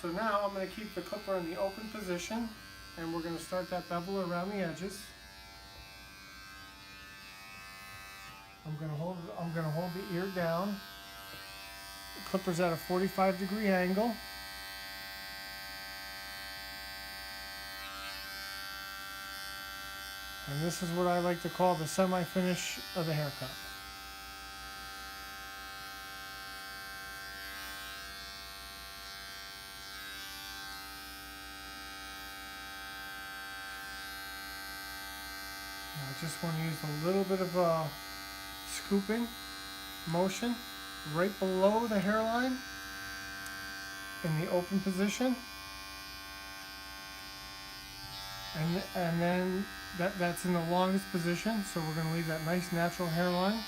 So now I'm going to keep the clipper in the open position, and we're going to start that bevel around the edges. I'm going to hold the ear down. The clipper's at a 45-degree angle. And this is what I like to call the semi-finish of the haircut. Now I just want to use a little bit of a scooping motion right below the hairline in the open position. And then that's in the longest position, so we're going to leave that nice natural hairline.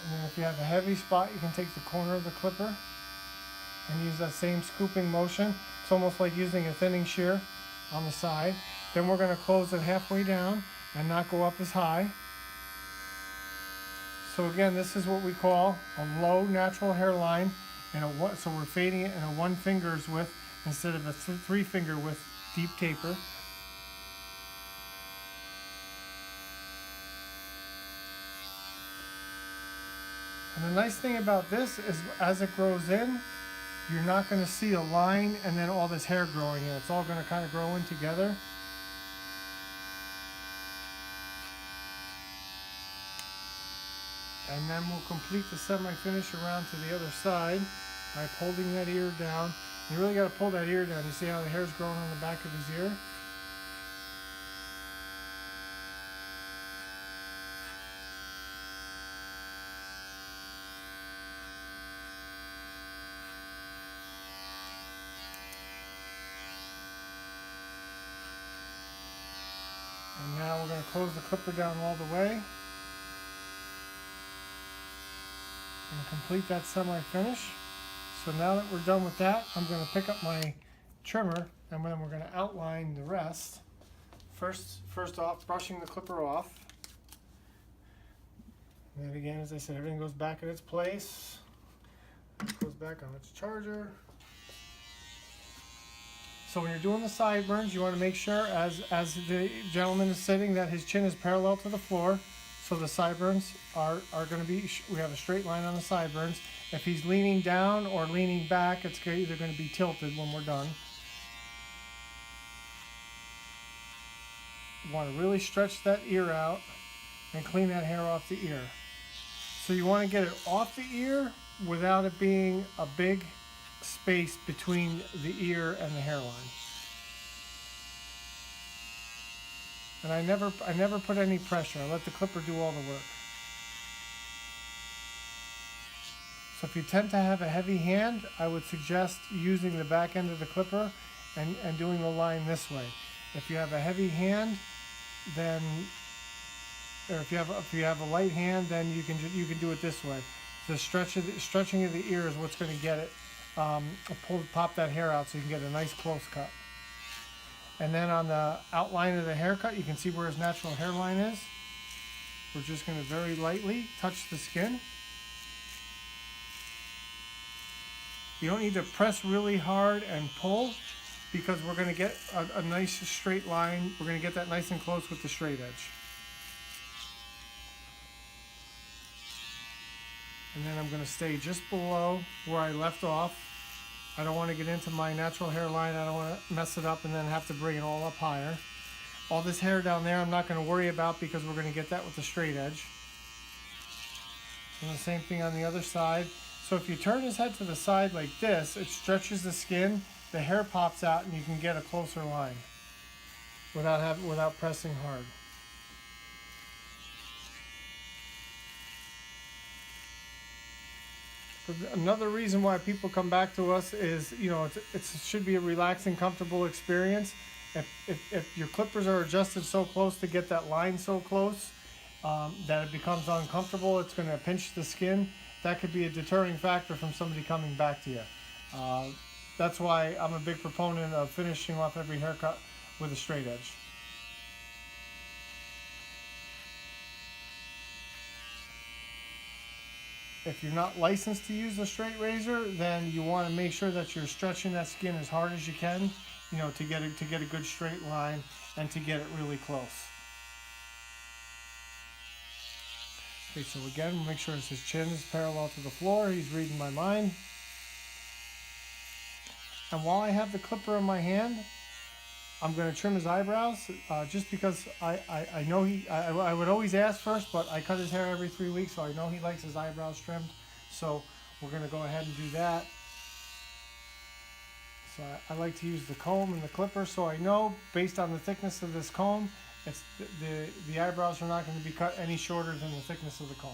And then if you have a heavy spot, you can take the corner of the clipper and use that same scooping motion. It's almost like using a thinning shear on the side. Then we're going to close it halfway down and not go up as high. So again, this is what we call a low natural hairline, so we're fading it in a 1 finger's width instead of a 3 finger width deep taper. And the nice thing about this is as it grows in, you're not going to see a line and then all this hair growing in. It's all going to kind of grow in together. And then we'll complete the semi-finish around to the other side by holding that ear down. You really got to pull that ear down. You see how the hair's growing on the back of his ear? And now we're going to close the clipper down all the way and complete that semi-finish. So now that we're done with that, I'm going to pick up my trimmer and then we're going to outline the rest. First off, brushing the clipper off. And then again, as I said, everything goes back in its place. It goes back on its charger. So when you're doing the sideburns, you want to make sure, as the gentleman is sitting, that his chin is parallel to the floor. So the sideburns are going to be, we have a straight line on the sideburns. If he's leaning down or leaning back, it's either going to be tilted when we're done. You want to really stretch that ear out and clean that hair off the ear. So you want to get it off the ear without it being a big space between the ear and the hairline. And I never put any pressure. I let the clipper do all the work. So if you tend to have a heavy hand, I would suggest using the back end of the clipper and doing the line this way. If you have a heavy hand, then, or if you have a light hand, then you can do it this way. The stretching of the ear is what's going to get it pop that hair out so you can get a nice close cut. And then on the outline of the haircut, you can see where his natural hairline is. We're just going to very lightly touch the skin. You don't need to press really hard and pull because we're going to get a nice straight line. We're going to get that nice and close with the straight edge. And then I'm going to stay just below where I left off. I don't want to get into my natural hairline. I don't want to mess it up and then have to bring it all up higher. All this hair down there I'm not going to worry about because we're going to get that with the straight edge. And the same thing on the other side. So if you turn his head to the side like this, it stretches the skin, the hair pops out, and you can get a closer line without pressing hard. Another reason why people come back to us is, it should be a relaxing, comfortable experience. If your clippers are adjusted so close to get that line so close that it becomes uncomfortable, it's going to pinch the skin. That could be a deterring factor from somebody coming back to you. That's why I'm a big proponent of finishing off every haircut with a straight edge. if you're not licensed to use a straight razor, then you want to make sure that you're stretching that skin as hard as you can, you know, to get a good straight line and to get it really close. Okay, so again, make sure his chin is parallel to the floor. He's reading my mind. And while I have the clipper in my hand, I'm going to trim his eyebrows, just because I know I would always ask first, but I cut his hair every 3 weeks, so I know he likes his eyebrows trimmed. So we're going to go ahead and do that. So I like to use the comb and the clipper, so I know based on the thickness of this comb, the eyebrows are not going to be cut any shorter than the thickness of the comb.